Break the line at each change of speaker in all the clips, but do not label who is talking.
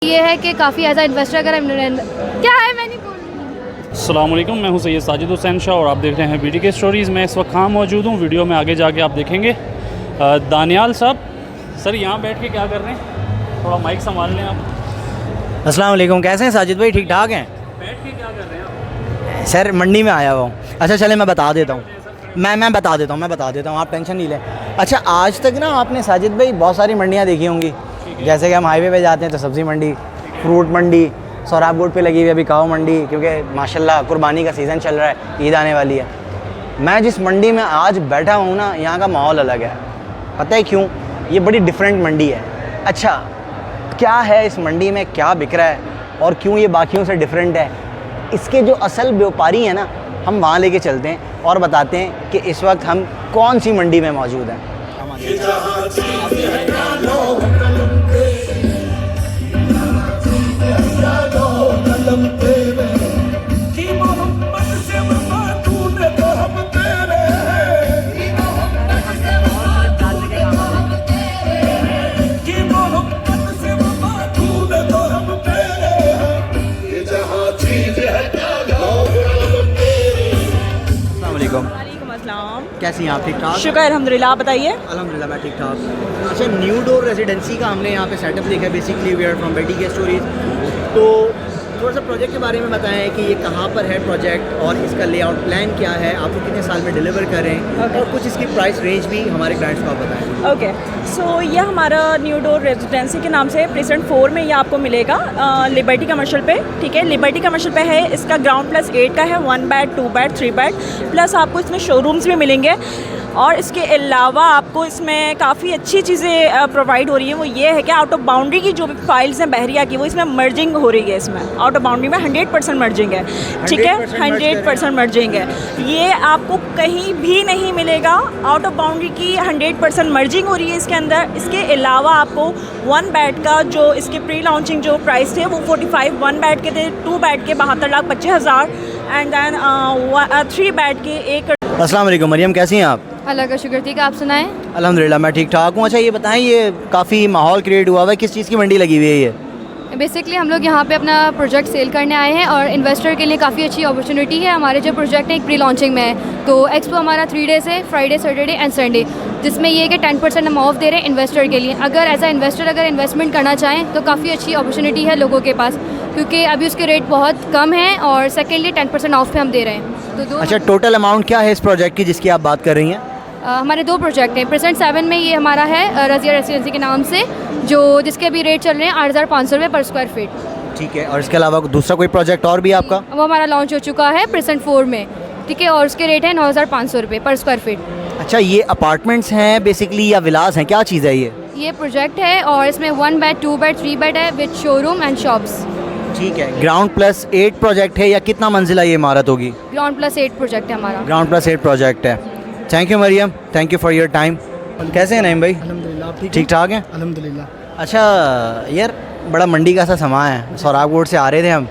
ये है कि काफ़ी एज आ इन्वेस्टर अगर क्या है मैं नहीं बोल रही।
अस्सलाम वालेकुम, मैं हूं सैयद साजिद हुसैन शाह और आप देख रहे हैं BTK स्टोरीज़। मैं इस वक्त कहाँ मौजूद हूँ, वीडियो में आगे जाके आप देखेंगे। दानियाल साहब, सर यहाँ बैठ के क्या कर रहे हैं? थोड़ा माइक संभाल लें आप।
अस्सलाम वालेकुम, कैसे हैं साजिद भाई? ठीक ठाक हैं?
बैठ के क्या कर रहे हैं आप?
सर मंडी में आया हुआ हूँ। अच्छा चले मैं बता देता हूँ, मैं बता देता हूँ, आप टेंशन नहीं लें। अच्छा, आज तक ना आपने साजिद भाई बहुत सारी मंडियाँ देखी होंगी। जैसे कि हम हाईवे पे जाते हैं तो सब्ज़ी मंडी, फ्रूट मंडी, सोहराबगुड पे लगी हुई अभी काऊ मंडी, क्योंकि माशाल्लाह कुर्बानी का सीज़न चल रहा है, ईद आने वाली है। मैं जिस मंडी में आज बैठा हूँ ना, यहाँ का माहौल अलग है। पता है क्यों? ये बड़ी डिफरेंट मंडी है। अच्छा, क्या है इस मंडी में, क्या बिक रहा है और क्यों ये बाकियों से डिफरेंट है, इसके जो असल व्यापारी हैं ना, हम वहाँ लेके चलते हैं और बताते हैं कि इस वक्त हम कौन सी मंडी में मौजूद हैं। कैसी हैं आप? ठीक ठाक?
शुक्र अल्हम्दुलिल्लाह, आप बताइए।
अल्हम्दुलिल्लाह मैं ठीक ठाक। अच्छा, न्यू डोर रेजिडेंसी का हमने यहाँ पे सेटअप देखा है। Basically we are from BTK stories. तो थोड़ा सा प्रोजेक्ट के बारे में बताएं कि ये कहाँ पर है प्रोजेक्ट और इसका लेआउट प्लान क्या है, आपको कितने साल में डिलीवर करें और कुछ इसकी प्राइस रेंज भी हमारे क्लाइंट्स को आप बताएं।
ओके, सो ये हमारा न्यू डोर रेजिडेंसी के नाम से प्रेजेंट 4 में ये आपको मिलेगा लिबर्टी कमर्शियल पे। ठीक है, लिबर्टी कमर्शियल पे है। इसका ग्राउंड +8 का है, 1 बेड, 2 बेड, 3 बेड, प्लस आपको इसमें शोरूम्स भी मिलेंगे। और इसके अलावा आपको इसमें काफ़ी अच्छी चीज़ें प्रोवाइड हो रही हैं। वो ये है कि आउट ऑफ बाउंड्री की जो भी फाइल्स हैं बहरिया की, वो इसमें मर्जिंग हो रही है। इसमें आउट ऑफ बाउंड्री में 100% मर्जिंग है। ठीक है, 100% मर्जिंग है। ये आपको कहीं भी नहीं मिलेगा। आउट ऑफ बाउंड्री की 100% मर्जिंग हो रही है इसके अंदर। इसके अलावा आपको 1 बेड का जो इसके प्री लॉन्चिंग जो प्राइस थे वो 45 1 बेड के थे, 2 बेड के 72,25,000 एंड देन 3 बेड के 1।
अस्सलाम वालेकुम मरियम, कैसी हैं आप?
अल्लाह का शुक्र, ठीक है, आप सुनाएं।
अल्हम्दुलिल्लाह मैं ठीक ठाक हूँ। अच्छा ये बताएं, ये काफ़ी माहौल क्रिएट हुआ हुआ है, किस चीज़ की मंडी लगी हुई है ये?
बेसिकली हम लोग यहाँ पे अपना प्रोजेक्ट सेल करने आए हैं और इन्वेस्टर के लिए काफ़ी अच्छी अपॉर्चुनिटी है। हमारे जो प्रोजेक्ट है एक प्री लॉन्चिंग में है। तो एक्सपो हमारा 3 डेज़ है, फ्राइडे, सैटरडे एंड संडे, जिसमें ये है कि 10% हम ऑफ दे रहे हैं इन्वेस्टर के लिए। अगर एज अ इन्वेस्टर अगर इन्वेस्टमेंट करना चाहें तो काफ़ी अच्छी अपॉर्चुनिटी है लोगों के पास, क्योंकि अभी उसके रेट बहुत कम है और सेकेंडली 10% ऑफ पे हम दे रहे हैं। तो
अच्छा, टोटल अमाउंट क्या है इस प्रोजेक्ट की जिसकी आप बात कर रही हैं?
हमारे 2 प्रोजेक्ट हैं। प्रेजेंट 7 में ये हमारा है रज़िया रेसिडेंसी के नाम से, जो जिसके अभी रेट चल रहे हैं 8,500 रुपये पर स्क्वायर फीट।
ठीक है, और इसके अलावा दूसरा कोई प्रोजेक्ट और भी आपका?
वो हमारा लॉन्च हो चुका है प्रेजेंट 4 में। ठीक है, और उसके रेट है 9,500 रुपये पर स्क्वायर फीट।
अच्छा, ये अपार्टमेंट्स हैं बेसिकली या विलास हैं, क्या चीज़ है ये?
ये प्रोजेक्ट है और इसमें 1 बेड, 2 बेड, 3 बेड है विद शोरूम एंड शॉप्स।
ठीक है, ग्राउंड +8 प्रोजेक्ट है या कितना मंजिला ये इमारत होगी?
ग्राउंड +8 प्रोजेक्ट है हमारा।
ग्राउंड +8 प्रोजेक्ट है। Thank you Mariam, thank you for your time. कैसे हैं नईम भाई?
अल्हम्दुलिल्लाह,
ठीक ठाक हैं?
अल्हम्दुलिल्लाह।
अच्छा यार, बड़ा मंडी का सा समा है। सोहराबगुड से आ रहे थे हम,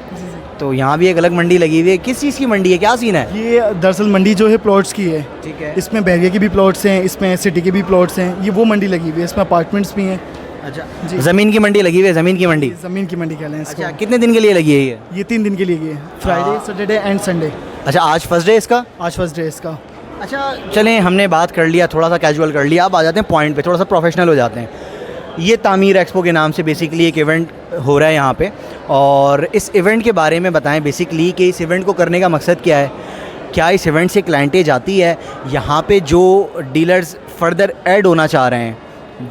तो यहाँ भी एक अलग मंडी लगी हुई है। किस चीज़ की मंडी है, क्या सीन है?
ये दरअसल मंडी जो है प्लॉट्स की है।
ठीक है,
इसमें बहरिया के भी प्लॉट्स हैं, इसमें सिटी के भी प्लॉट्स हैं। ये वो मंडी लगी हुई है, इसमें अपार्टमेंट्स भी हैं।
अच्छा, ज़मीन की मंडी लगी हुई है, ज़मीन की मंडी।
ज़मीन की मंडी कह लें इसको।
अच्छा, कितने दिन के लिए लगी है ये?
ये 3 दिन के लिए है, फ्राइडे, सैटरडे एंड संडे।
अच्छा, आज फर्स्ट डे इसका?
आज फर्स्ट डे इसका।
अच्छा चलें, हमने बात कर लिया, थोड़ा सा कैजुअल कर लिया, अब आ जाते हैं पॉइंट पे, थोड़ा सा प्रोफेशनल हो जाते हैं। ये तामीर एक्सपो के नाम से बेसिकली एक इवेंट हो रहा है यहाँ पे, और इस इवेंट के बारे में बताएं बेसिकली कि इस इवेंट को करने का मकसद क्या है, क्या इस इवेंट से क्लाइंटेज आती है, यहाँ पे जो डीलर्स फर्दर ऐड होना चाह रहे हैं,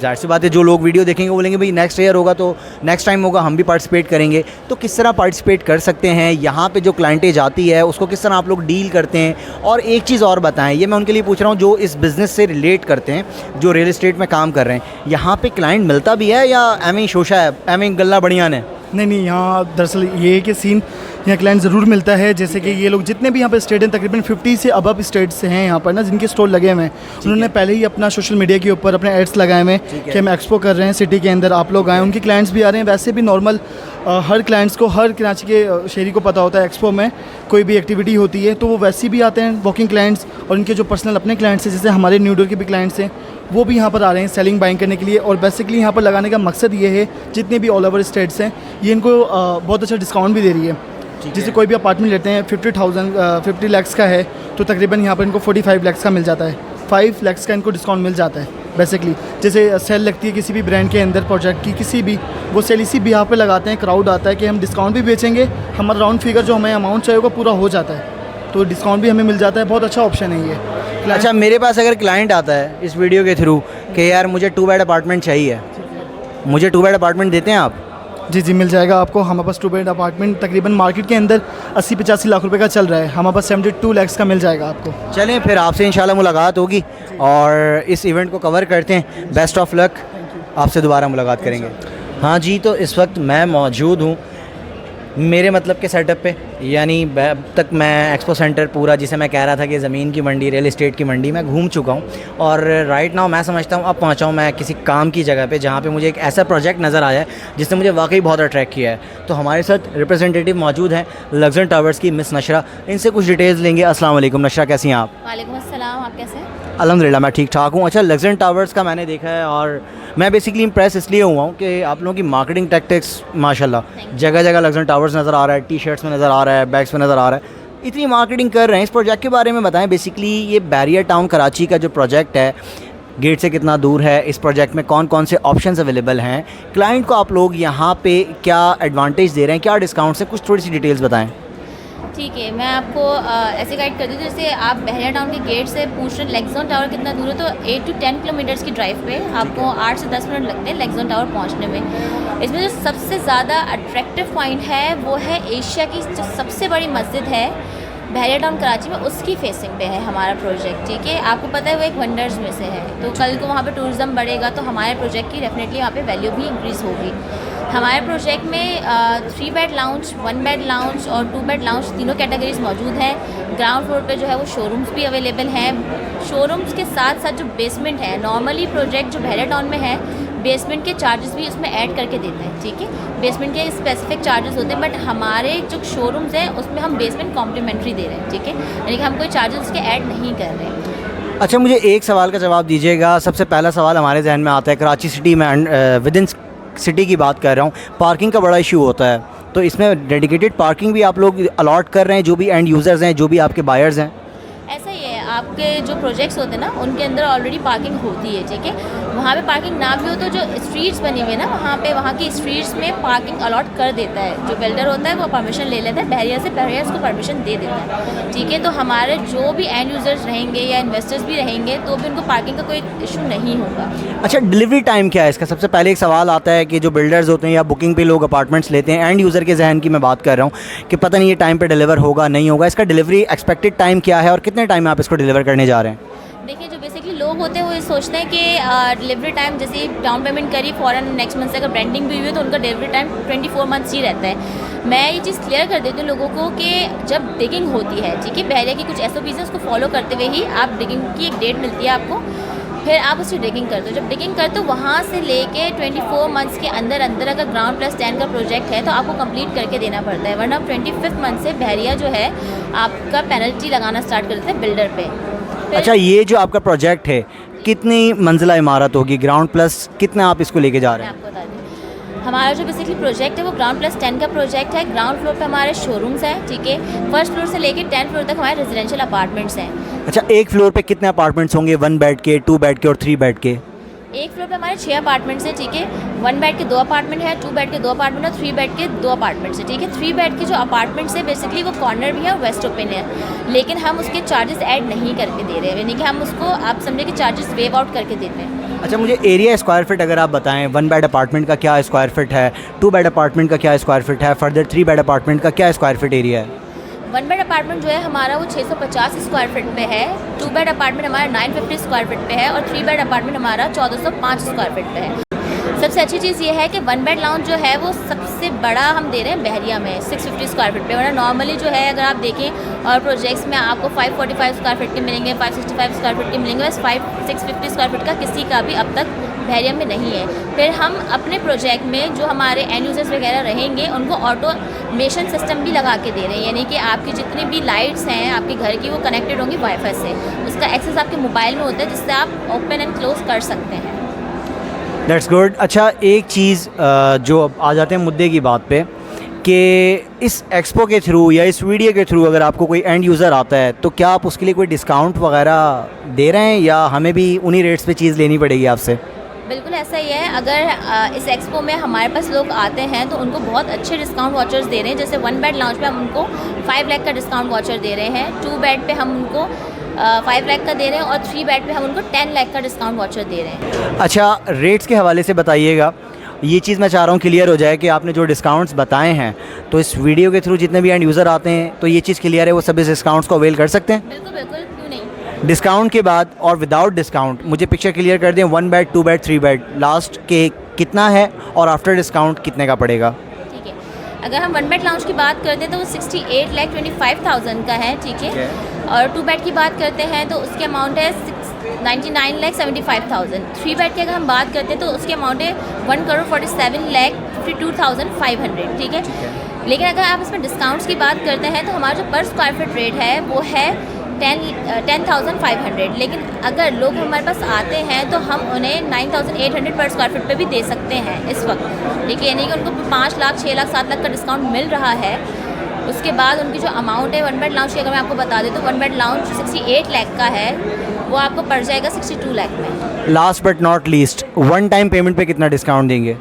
जाहिर सी बात है जो लोग वीडियो देखेंगे वो बोलेंगे भाई नेक्स्ट ईयर होगा तो नेक्स्ट टाइम होगा हम भी पार्टिसिपेट करेंगे, तो किस तरह पार्टिसिपेट कर सकते हैं, यहाँ पे जो क्लाइंटेज आती है उसको किस तरह आप लोग डील करते हैं। और एक चीज़ और बताएं, ये मैं उनके लिए पूछ रहा हूँ जो इस बिज़नेस से रिलेट करते हैं, जो रियल इस्टेट में काम कर रहे हैं, यहाँ पे क्लाइंट मिलता भी है या एम ही शोशा है, एम ही गल्ला बढ़िया ने?
नहीं, यहाँ दरअसल ये है कि सीन यहाँ क्लाइंट ज़रूर मिलता है। जैसे कि ये लोग जितने भी यहाँ पर स्टेट हैं, तकरीबन 50 से अबव स्टेट्स हैं यहाँ पर ना, जिनके स्टॉल लगे हुए हैं। उन्होंने पहले ही अपना सोशल मीडिया के ऊपर अपने एड्स लगाए हुए हैं कि हम एक्सपो कर रहे हैं सिटी के अंदर, आप लोग आएँ। उनके क्लाइंट्स भी आ रहे हैं। वैसे भी नॉर्मल हर क्लाइंट्स को, हर कराची के शहरी को पता होता है एक्सपो में कोई भी एक्टिविटी होती है तो वो वैसे भी आते हैं वॉकिंग क्लाइंट्स, और उनके जो पर्सनल अपने क्लाइंट्स हैं, जैसे हमारे न्यू डोर के भी क्लाइंट्स हैं, वो भी यहाँ पर आ रहे हैं सेलिंग बाइंग करने के लिए। और बेसिकली यहाँ पर लगाने का मकसद ये है, जितने भी ऑल ओवर स्टेट्स हैं, ये इनको बहुत अच्छा डिस्काउंट भी दे रही है। जैसे कोई भी अपार्टमेंट लेते हैं 50 लाख का है तो तकरीबन यहाँ पर इनको 45 लाख का मिल जाता है, 5 लाख का इनको डिस्काउंट मिल जाता है। बेसिकली जैसे सेल लगती है किसी भी ब्रांड के अंदर प्रोजेक्ट की, किसी भी, वो सेल इसी भी यहाँ पे लगाते हैं। क्राउड आता है कि हम डिस्काउंट भी बेचेंगे, हमारा राउंड फिगर जो हमें अमाउंट चाहिए वो पूरा हो जाता है, तो डिस्काउंट भी हमें मिल जाता है। बहुत अच्छा ऑप्शन है ये।
अच्छा, मेरे पास अगर क्लाइंट आता है इस वीडियो के थ्रू कि यार मुझे 2 बेड अपार्टमेंट चाहिए, मुझे 2 बेड अपार्टमेंट देते हैं आप?
जी मिल जाएगा आपको। हमारे पास 2 बेड अपार्टमेंट तकरीबन मार्केट के अंदर 80-85 लाख रुपए का चल रहा है, हमारे पास 72 लाख का मिल जाएगा आपको।
चलें फिर आपसे इंशाल्लाह मुलाकात होगी और इस इवेंट को कवर करते हैं। बेस्ट ऑफ लक, आपसे दोबारा मुलाकात करेंगे। हाँ जी, तो इस वक्त मैं मौजूद हूँ मेरे मतलब के सेटअप पे, यानी अब तक मैं एक्सपो सेंटर पूरा, जिसे मैं कह रहा था कि ज़मीन की मंडी, रियल एस्टेट की मंडी, मैं घूम चुका हूँ। और राइट नाउ मैं समझता हूँ अब पहुँचा हूँ मैं किसी काम की जगह पे, जहाँ पे मुझे एक ऐसा प्रोजेक्ट नज़र आया है जिसने मुझे वाकई बहुत अट्रैक्ट किया है। तो हमारे साथ रिप्रेजेंटेटिव मौजूद हैं लग्जन टावर्स की मिस नशरा, इनसे कुछ डिटेल्स लेंगे। अस्सलाम वालेकुम नशरा, कैसी हैं आप?
वालेकुम अस्सलाम, आप कैसे हैं?
अल्हम्दुलिल्लाह मैं ठीक ठाक हूँ। अच्छा, लग्जन टावर्स का मैंने देखा है और मैं बेसिकली इम्प्रेस इसलिए हुआ हूँ कि आप लोगों की मार्केटिंग टैक्टिक्स माशाल्लाह, जगह जगह लग्जन टावर्स नज़र आ रहा है, टी शर्ट्स में नज़र आ रहा है, बैग्स में नज़र आ रहा है, इतनी मार्केटिंग कर रहे हैं। इस प्रोजेक्ट के बारे में बताएं। बेसिकली ये बैरियर टाउन कराची का जो प्रोजेक्ट है, गेट से कितना दूर है, इस प्रोजेक्ट में कौन कौन से ऑप्शंस अवेलेबल हैं, क्लाइंट को आप लोग यहाँ पे क्या एडवांटेज दे रहे हैं, क्या डिस्काउंट्स हैं, कुछ थोड़ी सी डिटेल्स बताएँ।
ठीक है, मैं आपको ऐसे गाइड कर दूँ। जैसे आप बहरिया टाउन के गेट से पूछ रहे लग्जन टावर कितना दूर है, तो 8 to 10 किलोमीटर्स की ड्राइव पे आपको 8 से 10 मिनट लगते हैं लग्जन टावर पहुंचने में। इसमें जो सबसे ज़्यादा अट्रैक्टिव पॉइंट है वो है एशिया की जो सबसे बड़ी मस्जिद है बहरिया टाउन कराची में, उसकी फेसिंग पे है हमारा प्रोजेक्ट। ठीक है, आपको पता है वो एक वंडर्स में से है, तो कल को वहाँ पे टूरिज़्म बढ़ेगा तो हमारे प्रोजेक्ट की डेफिनेटली वहाँ पे वैल्यू भी इंक्रीज़ होगी। हमारे प्रोजेक्ट में 3 बेड लाउंज, 1 बेड लाउंज और 2 बेड लाउंज तीनों कैटेगरीज मौजूद हैं। ग्राउंड फ्लोर पे जो है वो शोरूम्स भी अवेलेबल हैं। शोरूम्स के साथ साथ जो बेसमेंट है, नॉर्मली प्रोजेक्ट जो बहरिया टाउन में है बेसमेंट के चार्जेस भी उसमें ऐड करके देते हैं। ठीक है, बेसमेंट के स्पेसिफिक चार्जेस होते हैं, बट हमारे जो शोरूम्स हैं उसमें हम बेसमेंट कॉम्प्लीमेंट्री दे रहे हैं। ठीक है, यानी कि हम कोई चार्जेस उसके ऐड नहीं कर रहे हैं।
अच्छा, मुझे एक सवाल का जवाब दीजिएगा। सबसे पहला सवाल हमारे जहन में आता है, कराची सिटी में विद इन सिटी की बात कर रहा हूँ, पार्किंग का बड़ा इशू होता है, तो इसमें डेडिकेटेड पार्किंग भी आप लोग अलॉट कर रहे हैं, जो भी एंड यूज़र्स हैं, जो भी आपके बायर्स हैं?
ऐसा ही है, आपके जो प्रोजेक्ट्स होते हैं ना उनके अंदर ऑलरेडी पार्किंग होती है। ठीक है, वहाँ पे पार्किंग ना भी हो तो जो स्ट्रीट्स बनी हुई है ना, वहाँ की स्ट्रीट्स में पार्किंग अलॉट कर देता है। जो बिल्डर होता है वो परमिशन ले लेता है, बहरिया से बहरिया उसको परमिशन दे देता है। ठीक है, तो हमारे जो भी एंड यूज़र्स रहेंगे या इन्वेस्टर्स भी रहेंगे तो भी उनको पार्किंग का कोई इशू नहीं होगा।
अच्छा, डिलीवरी टाइम क्या है इसका? सबसे पहले एक सवाल आता है कि जो बिल्डर्स होते हैं या बुकिंग पे लोग अपार्टमेंट्स लेते हैं, एंड यूज़र के जहन की मैं बात कर रहा हूँ कि पता नहीं ये टाइम पे डिलीवर होगा नहीं होगा, इसका डिलीवरी एक्सपेक्टेड टाइम क्या है और कितने टाइम में आप इसको डिलीवर करने जा रहे हैं?
देखिए, जो बेसिकली लोग होते हैं वो ये सोचते हैं कि डिलीवरी टाइम, जैसे डाउन पेमेंट करी फ़ौरन नेक्स्ट मंथ से अगर ब्रांडिंग भी हुई है तो उनका डिलीवरी टाइम 24 मंथ्स ही रहता है। मैं ये चीज़ क्लियर कर देती हूँ लोगों को कि जब डिगिंग होती है, ठीक है, बहरिया की कुछ SOPs है उसको फॉलो करते हुए ही आप डिगिंग की एक डेट मिलती है आपको, फिर आप उसकी डिगिंग करते हो। जब डिगिंग करते हो वहाँ से लेके 24 मंथ्स के अंदर अंदर अगर ग्राउंड प्लस 10 का प्रोजेक्ट है तो आपको कंप्लीट करके देना पड़ता है, वरना 25th मंथ से बहरिया जो है आपका पेनल्टी लगाना स्टार्ट कर देते हैं बिल्डर पे।
अच्छा, ये जो आपका प्रोजेक्ट है कितनी मंजिला इमारत होगी, ग्राउंड प्लस कितना आप इसको लेके जा रहे हैं?
मैं आपको बता दूँ, हमारा जो बेसिकली प्रोजेक्ट है वो ग्राउंड प्लस 10 का प्रोजेक्ट है। ग्राउंड फ्लोर पे हमारे शोरूम्स हैं, ठीक है, फर्स्ट फ्लोर से लेके 10th फ्लोर तक हमारे रेजिडेंशियल अपार्टमेंट्स हैं।
अच्छा, एक फ्लोर पे कितने अपार्टमेंट्स होंगे? 1 बेड के, 2 बेड के और 3 बेड के?
एक फ्लोर पे हमारे 6 अपार्टमेंट्स हैं। ठीक है, 1 बेड के 2 अपार्टमेंट है, 2 बेड के 2 अपार्टमेंट है, 3 बेड के 2 अपार्टमेंट्स है। ठीक है, 3 बेड के जो अपार्टमेंट्स है बेसिकली वो कॉर्नर भी है और वेस्ट ओपन है, लेकिन हम उसके चार्जेस ऐड नहीं करके दे रहे हैं, यानी कि हम उसको आप समझे कि चार्जेस वेव आउट करके देते हैं।
अच्छा, मुझे एरिया स्क्वायर फीट अगर आप बताएं, 1 बेड अपार्टमेंट का क्या स्क्वायर फीट है, 2 बेड अपार्टमेंट का क्या स्क्वायर फीट है, फर्दर 3 बेड अपार्टमेंट का क्या स्क्वायर फीट एरिया है?
1 बेड अपार्टमेंट जो है हमारा वो 650 स्क्वायर फीट पे है, 2 बेड अपार्टमेंट हमारा 950 स्क्वायर फीट पे है और 3 बेड अपार्टमेंट हमारा 1405 स्क्वायर फीट पे है। सबसे अच्छी चीज़ ये है कि 1 बेड लाउंज जो है वो सबसे बड़ा हम दे रहे हैं बहरिया में 650 स्क्वायर फीट पे, वरना नॉर्मली जो है अगर आप देखें और प्रोजेक्ट्स में आपको 545 स्क्वायर फीट के मिलेंगे, 565 स्क्वायर फीट के मिलेंगे, बस 650 स्क्वायर फीट का किसी का भी अब तक बहरिया में नहीं है। फिर हम अपने प्रोजेक्ट में जो हमारे एंड यूजर्स वगैरह रहेंगे उनको ऑटोमेशन सिस्टम भी लगा के दे रहे हैं, यानी कि आपकी जितनी भी लाइट्स हैं आपके घर की वो कनेक्टेड होंगी वाईफाई से, उसका एक्सेस आपके मोबाइल में होता है जिससे आप ओपन एंड क्लोज कर सकते हैं।
That's good. अच्छा, एक चीज़ जो अब आ जाते हैं मुद्दे की बात पे कि इस एक्सपो के थ्रू या इस वीडियो के थ्रू अगर आपको कोई एंड यूज़र आता है तो क्या आप उसके लिए कोई डिस्काउंट वगैरह दे रहे हैं या हमें भी उन्हीं रेट्स पे चीज़ लेनी पड़ेगी आपसे?
बिल्कुल ऐसा ही है। अगर इस एक्सपो में हमारे पास लोग आते हैं तो उनको बहुत अच्छे डिस्काउंट वाचर्स दे रहे हैं। जैसे 1 बेड लाउंज पे हम उनको 5 लाख का डिस्काउंट वाचर दे रहे हैं, 2 बेड पे हम उनको 5 लाख का दे रहे हैं और 3 बेड पे हम उनको 10 लाख का डिस्काउंट वाचर दे रहे हैं।
अच्छा, रेट्स के हवाले से बताइएगा, ये चीज़ मैं चाह रहा हूँ क्लियर हो जाए कि आपने जो डिस्काउंट्स बताए हैं तो इस वीडियो के थ्रू जितने भी एंड यूज़र आते हैं तो ये चीज़ क्लियर है, वो सब इस डिस्काउंट्स को अवेल कर सकते हैं?
बिल्कुल बिल्कुल, क्यों नहीं।
डिस्काउंट के बाद और विदाउट डिस्काउंट मुझे पिक्चर क्लियर कर दें, 1 बेड 2 बेड 3 बेड लास्ट के कितना है और आफ्टर डिस्काउंट कितने का पड़ेगा?
ठीक है, अगर हम 1 बेड लाउंज की बात करते हैं तो वो 68,25,000 का है, ठीक है। और 2 बेड की बात करते हैं तो उसके अमाउंट है 99,75,000। 3 बेड की अगर हम बात करते हैं तो उसके अमाउंट है 1,47,52,500, ठीक है। लेकिन अगर आप इसमें डिस्काउंट्स की बात करते हैं तो हमारा जो पर स्क्वायर फीट रेट है वो है 10,500, लेकिन अगर लोग हमारे पास आते हैं तो हम उन्हें 9,800 पर स्क्वायर फीट पे भी दे सकते हैं इस वक्त, ठीक है। यानी कि उनको 5 लाख 6 लाख 7 लाख का डिस्काउंट मिल रहा है। उसके बाद उनकी जो अमाउंट है 1 बेड लाउंज की अगर मैं आपको बता दूँ तो 1 बेड लाउंज 68 लाख का है, वो आपको पड़ जाएगा 62 लाख में।
Last but not least, one time payment पे कितना डिस्काउंट देंगे?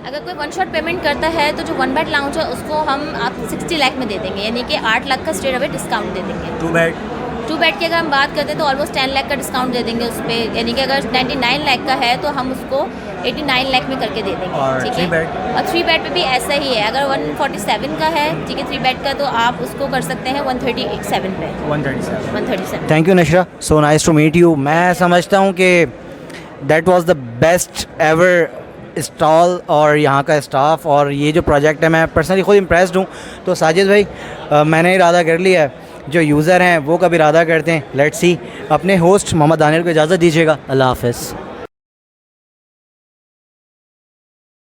अगर कोई 1 शॉट पेमेंट करता है तो जो 1 बेड लाउंज है उसको हम आप 60 लाख में दे देंगे, यानी कि 8 लाख का स्ट्रेट अवे डिस्काउंट दे देंगे। 2 बेड की अगर हम बात करते हैं तो ऑलमोस्ट 10 लाख का डिस्काउंट दे देंगे उस पर, यानी कि अगर 99 लाख का है तो हम उसको 89 लाख में करके दे देंगे, ठीक है। और 3 बेड पे भी ऐसा ही है, अगर 147 का है, ठीक है, 3 बेड का तो आप उसको कर सकते हैं 137 पे। 137।
Thank you Nashra, so nice to meet you. मैं समझता हूँ कि that was the best ever stall और यहाँ का स्टाफ और ये जो प्रोजेक्ट है, मैं पर्सनली खुद इम्प्रेस्ड हूँ। तो साजिद भाई, मैंने इरादा कर लिया है, जो यूज़र हैं वो कब इरादा करते हैं, लेट्स सी। अपने होस्ट मोहम्मद दानियल को इजाज़त दीजिएगा, अल्लाह हाफ़िज़।